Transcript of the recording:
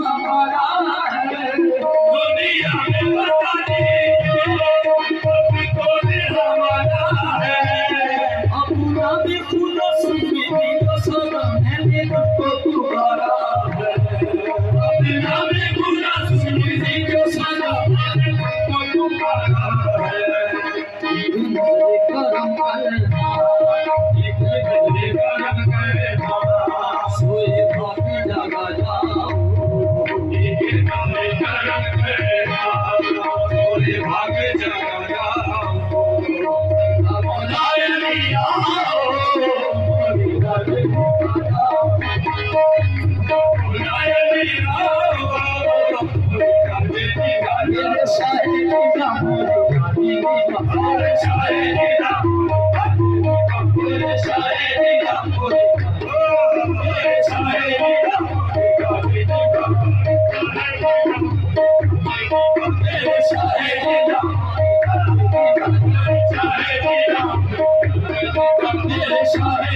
हमारा है दुनिया में बता दीजिए अभी कौन हमारा है अपना भी खुद सुनी तो सदा मैंने तो तुम्हारा है अपना भी खुद सुनी तो सदा मैंने तो तुम्हारा है करम करना सोए भागी जगा जाओ सोए भागे जगा जाओ बुलाए लिया बुलाए लिया मेरे शायरी का मेरे शायरी का मेरे शायरी का मेरे शायरी का मेरे शायरी का मेरे शायरी